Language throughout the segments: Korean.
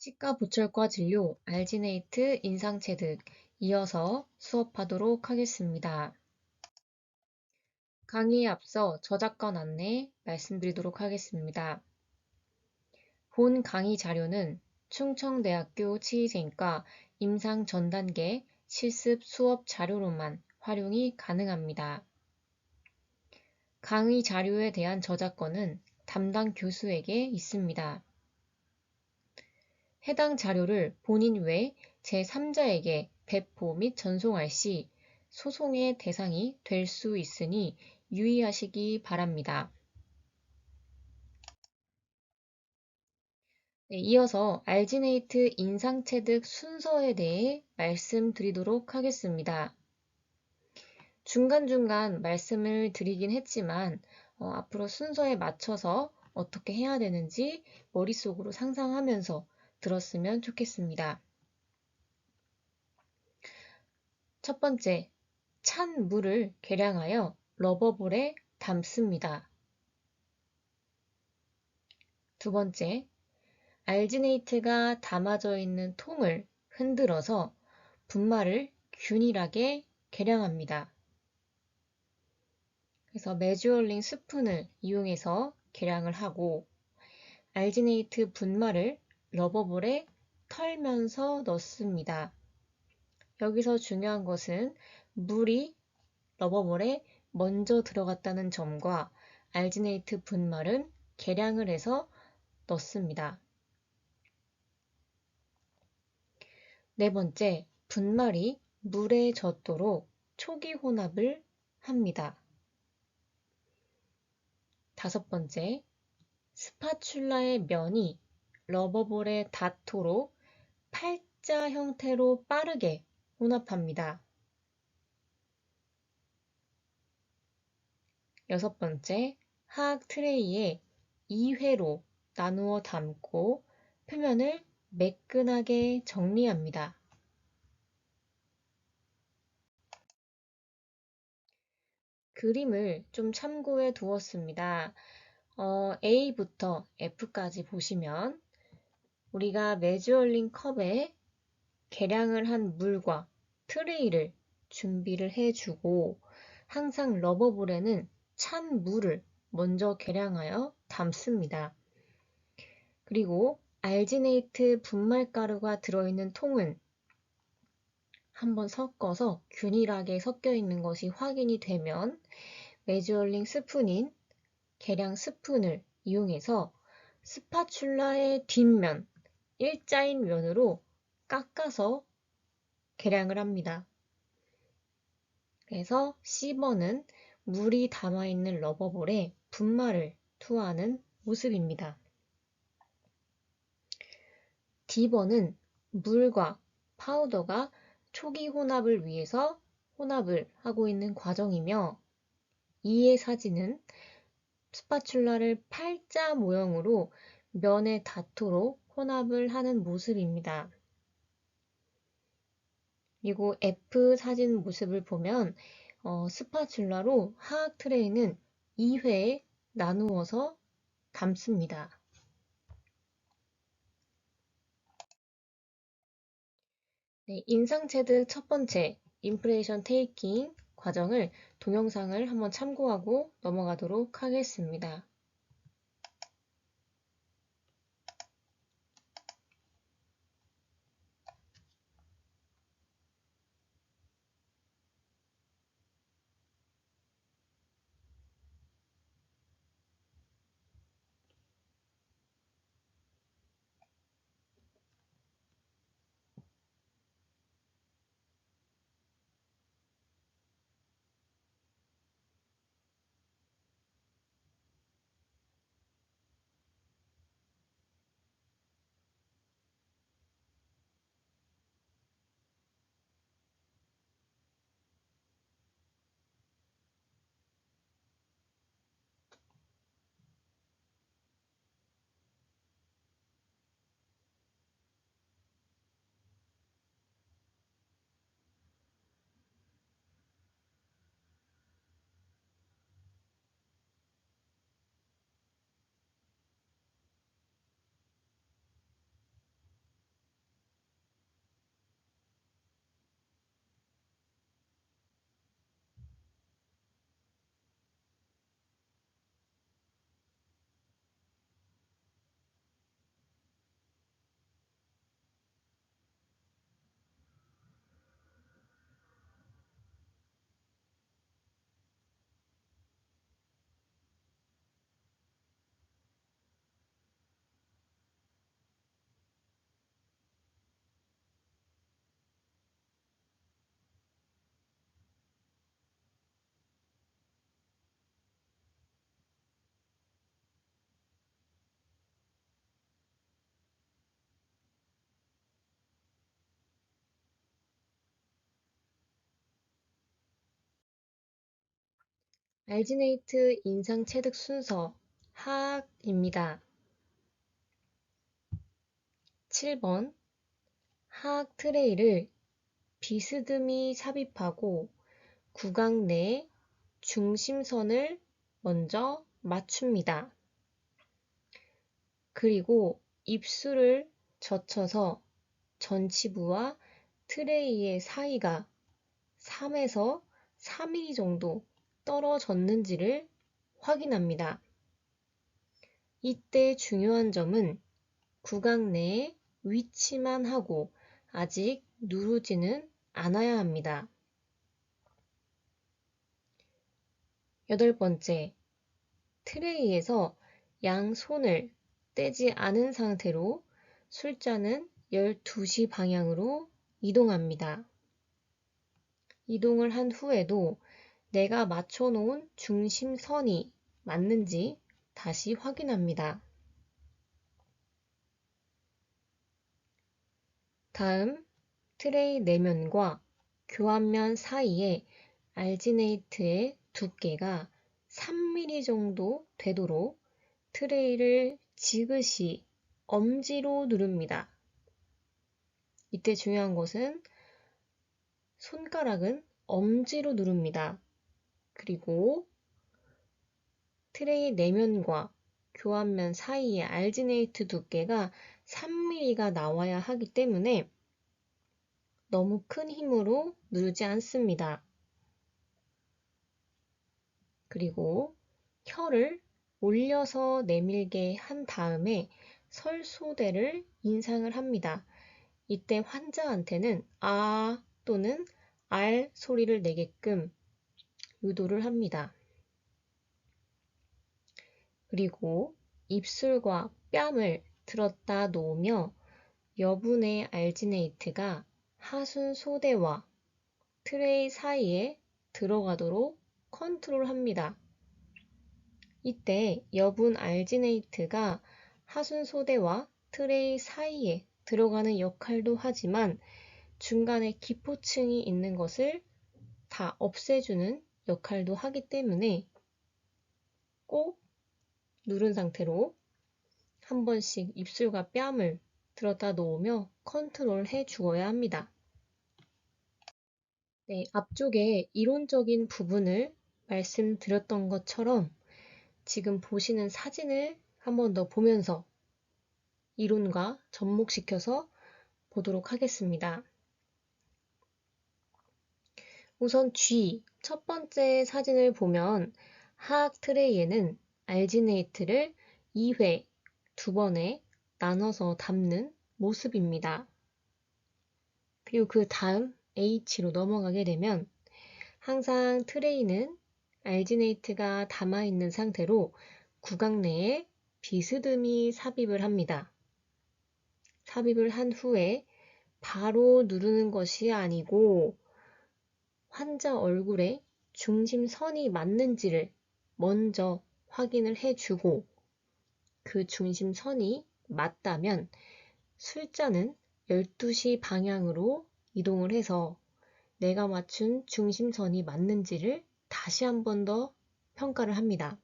치과 보철과 진료 알지네이트 인상체득 이어서 수업하도록 하겠습니다. 강의에 앞서 저작권 안내 말씀드리도록 하겠습니다. 본 강의 자료는 충청대학교 치의생과 임상 전 단계 실습 수업 자료로만 활용이 가능합니다. 강의 자료에 대한 저작권은 담당 교수에게 있습니다. 해당 자료를 본인 외 제3자에게 배포 및 전송할 시 소송의 대상이 될 수 있으니 유의하시기 바랍니다. 이어서 알지네이트 인상체득 순서에 대해 말씀드리도록 하겠습니다. 중간중간 말씀을 드리긴 했지만 앞으로 순서에 맞춰서 어떻게 해야 되는지 머릿속으로 상상하면서 들었으면 좋겠습니다. 첫 번째, 찬 물을 계량하여 러버볼에 담습니다. 두 번째, 알지네이트가 담아져 있는 통을 흔들어서 분말을 균일하게 계량합니다. 그래서 메주얼링 스푼을 이용해서 계량을 하고 알지네이트 분말을 러버볼에 털면서 넣습니다. 여기서 중요한 것은 물이 러버볼에 먼저 들어갔다는 점과 알지네이트 분말은 계량을 해서 넣습니다. 네 번째, 분말이 물에 젖도록 초기 혼합을 합니다. 다섯 번째, 스파츌라의 면이 러버볼에 닿도록 팔자 형태로 빠르게 혼합합니다. 여섯 번째, 하악 트레이에 2회로 나누어 담고 표면을 매끈하게 정리합니다. 그림을 좀 참고해 두었습니다. A부터 F까지 보시면 우리가 메주얼링 컵에 계량을 한 물과 트레이를 준비를 해주고 항상 러버볼에는 찬 물을 먼저 계량하여 담습니다. 그리고 알지네이트 분말가루가 들어있는 통은 한번 섞어서 균일하게 섞여 있는 것이 확인이 되면 메주얼링 스푼인 계량 스푼을 이용해서 스파츌라의 뒷면, 일자인 면으로 깎아서 계량을 합니다. 그래서 C번은 물이 담아있는 러버볼에 분말을 투하하는 모습입니다. D번은 물과 파우더가 초기 혼합을 위해서 혼합을 하고 있는 과정이며 E의 사진은 스파츌라를 팔자 모형으로 면에 닿도록 혼합을 하는 모습입니다. 그리고 F 사진 모습을 보면 스파츌라로 하악 트레이는 2회에 나누어서 담습니다. 네, 인상체득 첫 번째 인프레이션 테이킹 과정을 동영상을 한번 참고하고 넘어가도록 하겠습니다. 알지네이트 인상 체득 순서 하악입니다. 7번 하악 트레이를 비스듬히 삽입하고 구강 내 중심선을 먼저 맞춥니다. 그리고 입술을 젖혀서 전치부와 트레이의 사이가 3에서 4mm 정도 떨어졌는지를 확인합니다. 이때 중요한 점은 구강 내에 위치만 하고 아직 누르지는 않아야 합니다. 8번째, 트레이에서 양손을 떼지 않은 상태로 술자는 12시 방향으로 이동합니다. 이동을 한 후에도 내가 맞춰놓은 중심선이 맞는지 다시 확인합니다. 다음, 트레이 내면과 교환면 사이에 알지네이트의 두께가 3mm 정도 되도록 트레이를 지그시 엄지로 누릅니다. 이때 중요한 것은 손가락은 엄지로 누릅니다. 그리고 트레이 내면과 교환면 사이의 알지네이트 두께가 3mm가 나와야 하기 때문에 너무 큰 힘으로 누르지 않습니다. 그리고 혀를 올려서 내밀게 한 다음에 설소대를 인상을 합니다. 이때 환자한테는 아 또는 알 소리를 내게끔 유도를 합니다. 그리고 입술과 뺨을 들었다 놓으며 여분의 알지네이트가 하순 소대와 트레이 사이에 들어가도록 컨트롤합니다. 이때 여분 알지네이트가 하순 소대와 트레이 사이에 들어가는 역할도 하지만 중간에 기포층이 있는 것을 다 없애주는 역할도 하기 때문에 꼭 누른 상태로 한 번씩 입술과 뺨을 들었다 놓으며 컨트롤해 주어야 합니다. 네, 앞쪽에 이론적인 부분을 말씀드렸던 것처럼 지금 보시는 사진을 한 번 더 보면서 이론과 접목시켜서 보도록 하겠습니다. 우선 G, 첫 번째 사진을 보면 하악 트레이에는 알지네이트를 2회, 2번에 나눠서 담는 모습입니다. 그리고 그 다음 H로 넘어가게 되면 항상 트레이는 알지네이트가 담아있는 상태로 구강 내에 비스듬히 삽입을 합니다. 삽입을 한 후에 바로 누르는 것이 아니고 환자 얼굴에 중심선이 맞는지를 먼저 확인을 해주고 그 중심선이 맞다면 술자는 12시 방향으로 이동을 해서 내가 맞춘 중심선이 맞는지를 다시 한 번 더 평가를 합니다.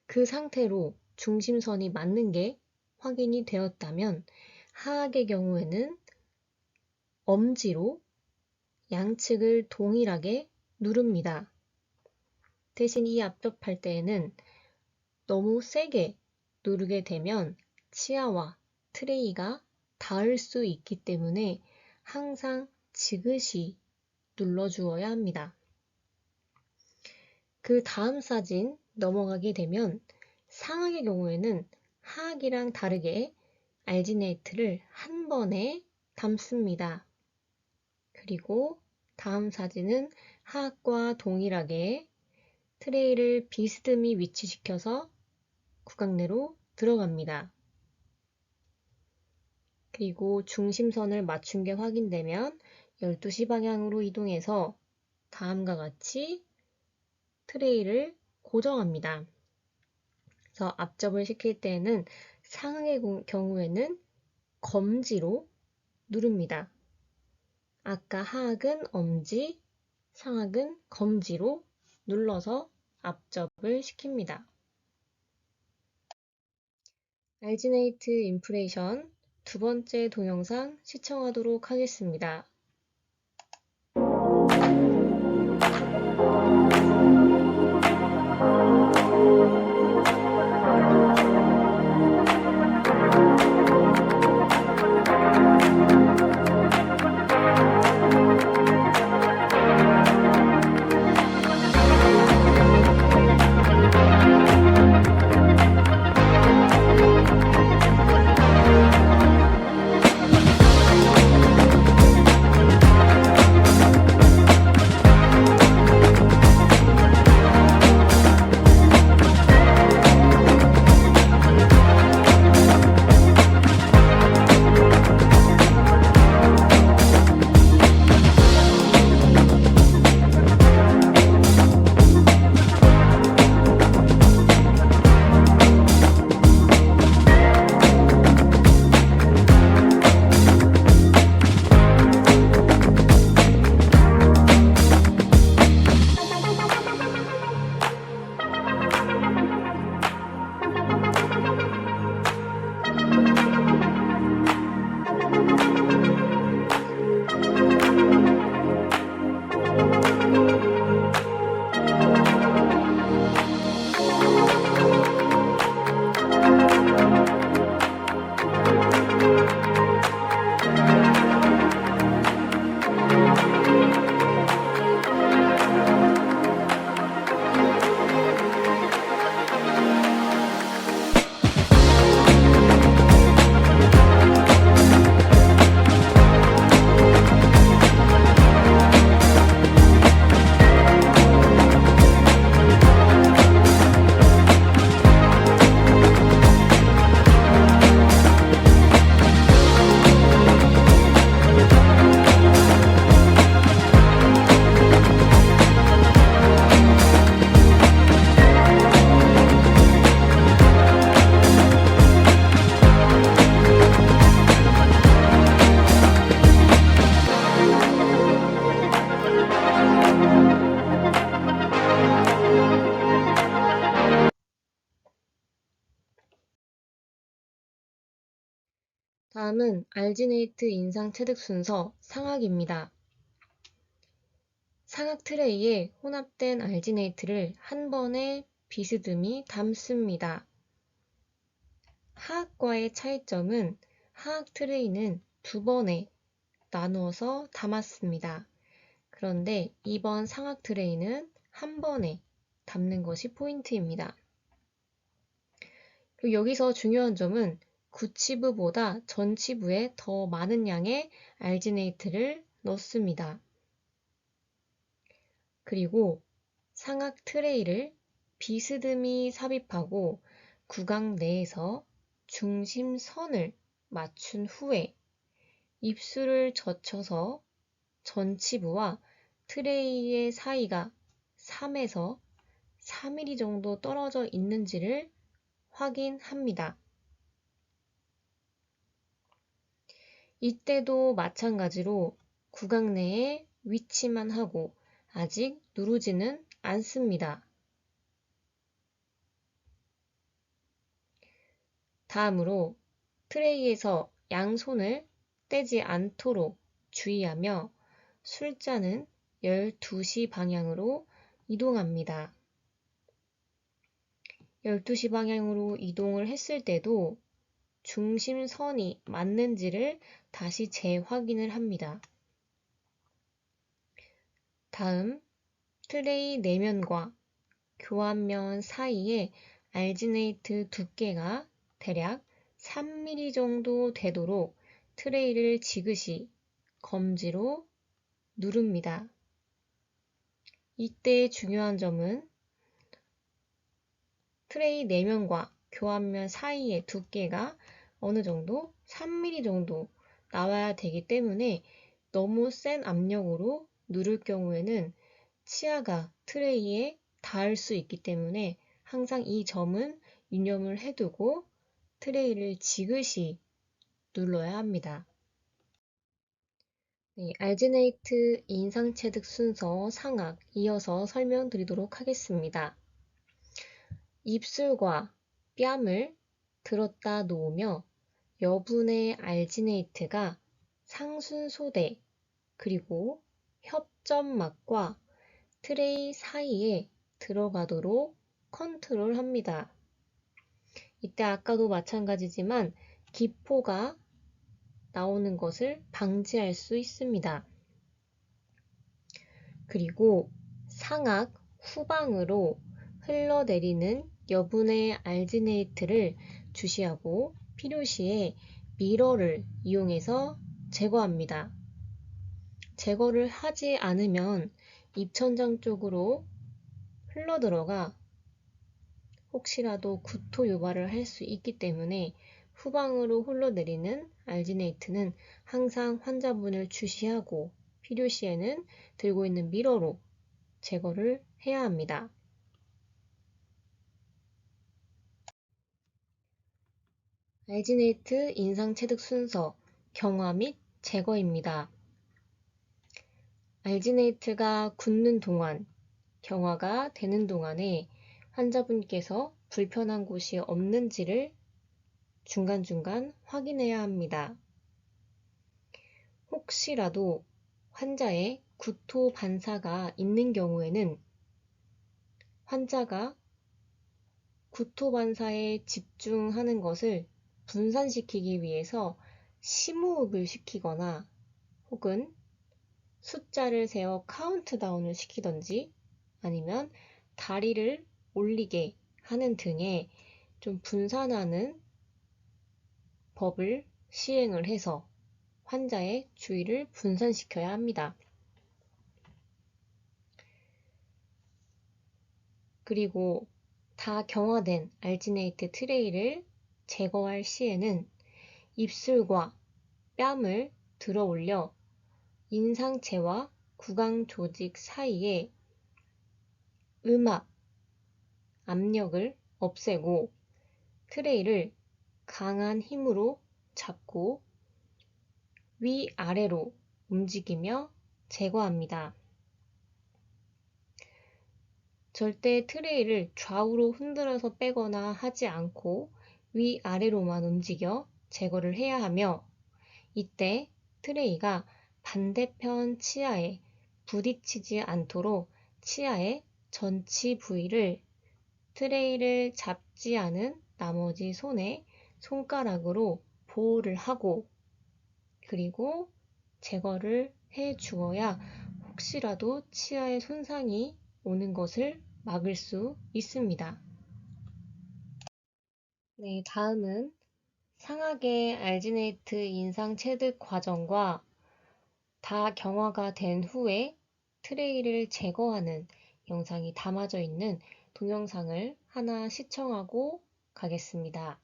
그 상태로 중심선이 맞는 게 확인이 되었다면 하악의 경우에는 엄지로 양측을 동일하게 누릅니다. 대신 이 압접할 때에는 너무 세게 누르게 되면 치아와 트레이가 닿을 수 있기 때문에 항상 지그시 눌러주어야 합니다. 그 다음 사진 넘어가게 되면 상악의 경우에는 하악이랑 다르게 알지네이트를 한 번에 담습니다. 그리고 다음 사진은 하악과 동일하게 트레이를 비스듬히 위치시켜서 구강 내로 들어갑니다. 그리고 중심선을 맞춘 게 확인되면 12시 방향으로 이동해서 다음과 같이 트레이를 고정합니다. 그래서 압접을 시킬 때에는 상악의 경우에는 검지로 누릅니다. 아까 하악은 엄지, 상악은 검지로 눌러서 압접을 시킵니다. 알지네이트 인플레이션 두 번째 동영상 시청하도록 하겠습니다. 다음은 알지네이트 인상 체득 순서 상악입니다. 상악 트레이에 혼합된 알지네이트를 한 번에 비스듬히 담습니다. 하악과의 차이점은 하악 트레이는 두 번에 나누어서 담았습니다. 그런데 이번 상악 트레이는 한 번에 담는 것이 포인트입니다. 그리고 여기서 중요한 점은 구치부보다 전치부에 더 많은 양의 알지네이트를 넣습니다. 그리고 상악 트레이를 비스듬히 삽입하고 구강 내에서 중심선을 맞춘 후에 입술을 젖혀서 전치부와 트레이의 사이가 3에서 4mm 정도 떨어져 있는지를 확인합니다. 이때도 마찬가지로 구강 내에 위치만 하고 아직 누르지는 않습니다. 다음으로 트레이에서 양손을 떼지 않도록 주의하며 술자는 12시 방향으로 이동합니다. 12시 방향으로 이동을 했을 때도 중심선이 맞는지를 다시 재확인을 합니다. 다음, 트레이 내면과 교환면 사이에 알지네이트 두께가 대략 3mm 정도 되도록 트레이를 지그시 검지로 누릅니다. 이때 중요한 점은 트레이 내면과 교환면 사이의 두께가 어느 정도 3mm 정도 나와야 되기 때문에 너무 센 압력으로 누를 경우에는 치아가 트레이에 닿을 수 있기 때문에 항상 이 점은 유념을 해두고 트레이를 지그시 눌러야 합니다. 네, 알지네이트 인상체득 순서 상악 이어서 설명드리도록 하겠습니다. 입술과 뺨을 들었다 놓으며 여분의 알지네이트가 상순소대 그리고 협점막과 트레이 사이에 들어가도록 컨트롤합니다. 이때 아까도 마찬가지지만 기포가 나오는 것을 방지할 수 있습니다. 그리고 상악 후방으로 흘러내리는 여분의 알지네이트를 주시하고 필요시에 미러를 이용해서 제거합니다. 제거를 하지 않으면 입천장 쪽으로 흘러들어가 혹시라도 구토 유발을 할 수 있기 때문에 후방으로 흘러내리는 알지네이트는 항상 환자분을 주시하고 필요시에는 들고 있는 미러로 제거를 해야 합니다. 알지네이트 인상체득 순서 경화 및 제거입니다. 알지네이트가 굳는 동안, 경화가 되는 동안에 환자분께서 불편한 곳이 없는지를 중간중간 확인해야 합니다. 혹시라도 환자의 구토 반사가 있는 경우에는 환자가 구토 반사에 집중하는 것을 분산시키기 위해서 심호흡을 시키거나 혹은 숫자를 세어 카운트다운을 시키던지 아니면 다리를 올리게 하는 등의 좀 분산하는 법을 시행을 해서 환자의 주의를 분산시켜야 합니다. 그리고 다 경화된 알지네이트 트레이를 제거할 시에는 입술과 뺨을 들어 올려 인상체와 구강 조직 사이에 음압, 압력을 없애고 트레이를 강한 힘으로 잡고 위아래로 움직이며 제거합니다. 절대 트레이를 좌우로 흔들어서 빼거나 하지 않고 위아래로만 움직여 제거를 해야 하며 이때 트레이가 반대편 치아에 부딪히지 않도록 치아의 전치 부위를 트레이를 잡지 않은 나머지 손에 손가락으로 보호를 하고 그리고 제거를 해 주어야 혹시라도 치아에 손상이 오는 것을 막을 수 있습니다. 네, 다음은 상악의 알지네이트 인상 체득 과정과 다 경화가 된 후에 트레이를 제거하는 영상이 담아져 있는 동영상을 하나 시청하고 가겠습니다.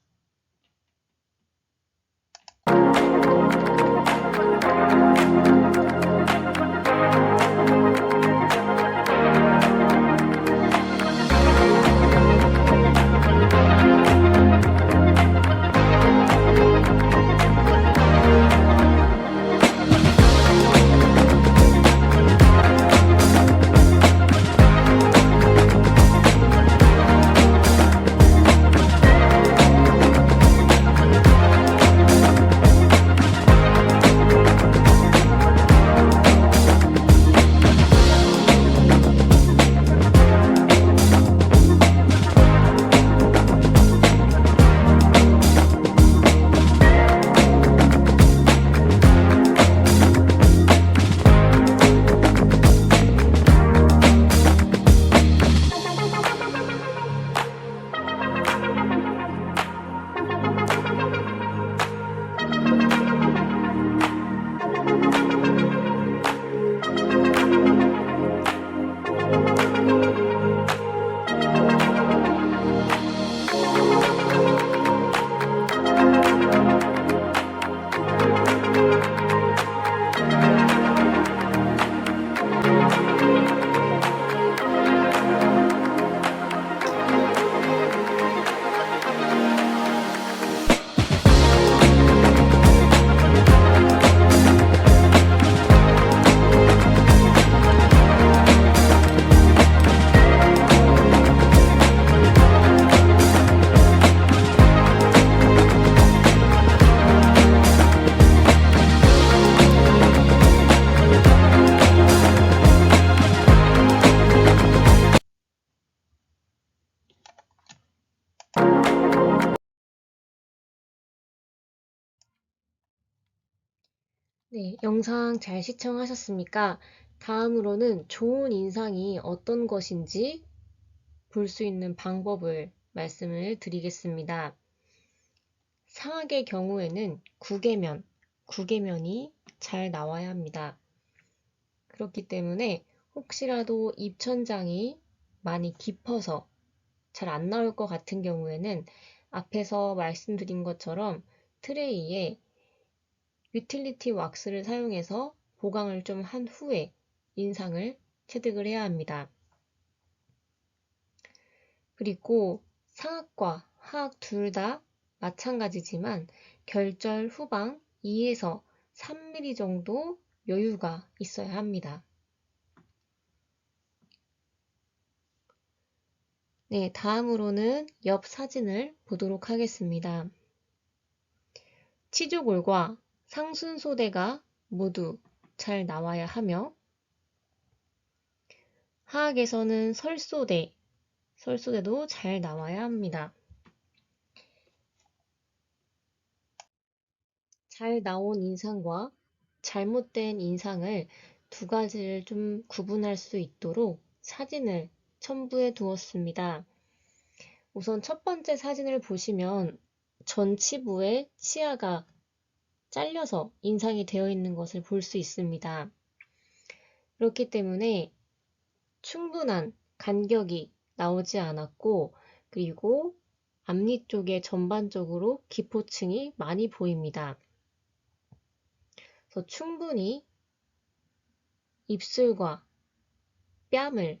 네, 영상 잘 시청하셨습니까? 다음으로는 좋은 인상이 어떤 것인지 볼 수 있는 방법을 말씀을 드리겠습니다. 상악의 경우에는 구개면이 잘 나와야 합니다. 그렇기 때문에 혹시라도 입천장이 많이 깊어서 잘 안 나올 것 같은 경우에는 앞에서 말씀드린 것처럼 트레이에 유틸리티 왁스를 사용해서 보강을 좀 한 후에 인상을 체득을 해야 합니다. 그리고 상악과 하악 둘 다 마찬가지지만 결절 후방 2에서 3mm 정도 여유가 있어야 합니다. 네, 다음으로는 옆 사진을 보도록 하겠습니다. 치조골과 상순소대가 모두 잘 나와야 하며 하악에서는 설소대도 잘 나와야 합니다. 잘 나온 인상과 잘못된 인상을 두 가지를 좀 구분할 수 있도록 사진을 첨부해 두었습니다. 우선 첫 번째 사진을 보시면 전치부에 치아가 잘려서 인상이 되어 있는 것을 볼 수 있습니다. 그렇기 때문에 충분한 간격이 나오지 않았고, 그리고 앞니 쪽에 전반적으로 기포층이 많이 보입니다. 그래서 충분히 입술과 뺨을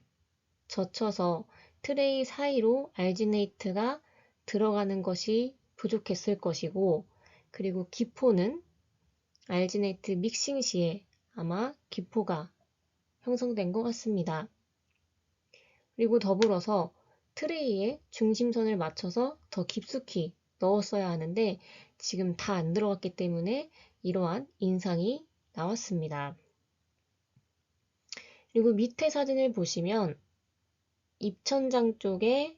젖혀서 트레이 사이로 알지네이트가 들어가는 것이 부족했을 것이고, 그리고 기포는 알지네이트 믹싱 시에 아마 기포가 형성된 것 같습니다. 그리고 더불어서 트레이에 중심선을 맞춰서 더 깊숙이 넣었어야 하는데 지금 다 안 들어갔기 때문에 이러한 인상이 나왔습니다. 그리고 밑에 사진을 보시면 입천장 쪽에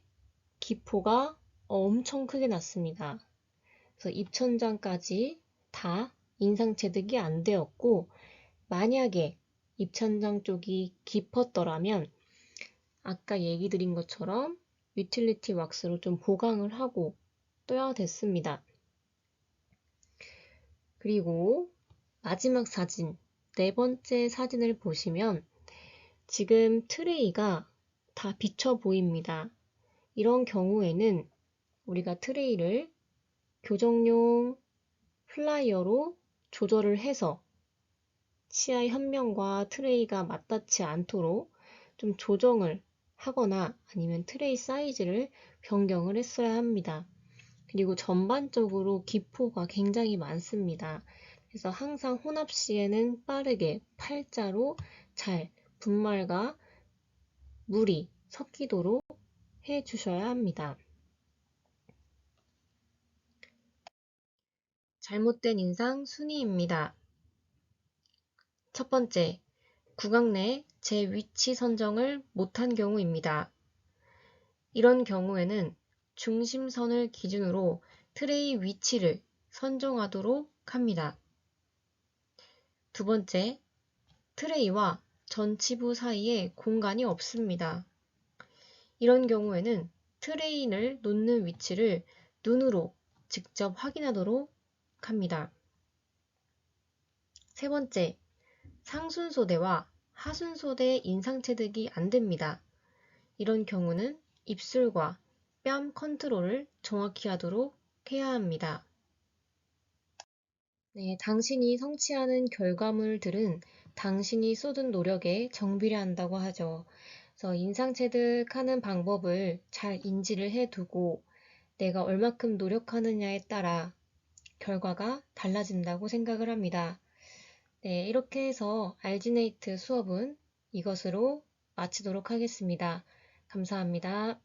기포가 엄청 크게 났습니다. 그래서 입천장까지 다 인상 체득이 안 되었고, 만약에 입천장 쪽이 깊었더라면 아까 얘기 드린 것처럼 유틸리티 왁스로 좀 보강을 하고 떠야 됐습니다. 그리고 마지막 사진, 네 번째 사진을 보시면 지금 트레이가 다 비쳐 보입니다. 이런 경우에는 우리가 트레이를 교정용 플라이어로 조절을 해서 치아 현면과 트레이가 맞닿지 않도록 좀 조정을 하거나 아니면 트레이 사이즈를 변경을 했어야 합니다. 그리고 전반적으로 기포가 굉장히 많습니다. 그래서 항상 혼합 시에는 빠르게 팔자로 잘 분말과 물이 섞이도록 해 주셔야 합니다. 잘못된 인상 순위입니다. 첫 번째, 구강 내 제 위치 선정을 못한 경우입니다. 이런 경우에는 중심선을 기준으로 트레이 위치를 선정하도록 합니다. 두 번째, 트레이와 전치부 사이에 공간이 없습니다. 이런 경우에는 트레이를 놓는 위치를 눈으로 직접 확인하도록 합니다. 세 번째, 상순소대와 하순소대 인상 체득이 안 됩니다. 이런 경우는 입술과 뺨 컨트롤을 정확히 하도록 해야 합니다. 네, 당신이 성취하는 결과물들은 당신이 쏟은 노력에 정비례한다고 하죠. 그래서 인상 체득하는 방법을 잘 인지를 해두고 내가 얼마큼 노력하느냐에 따라 결과가 달라진다고 생각을 합니다. 네, 이렇게 해서 알지네이트 수업은 이것으로 마치도록 하겠습니다. 감사합니다.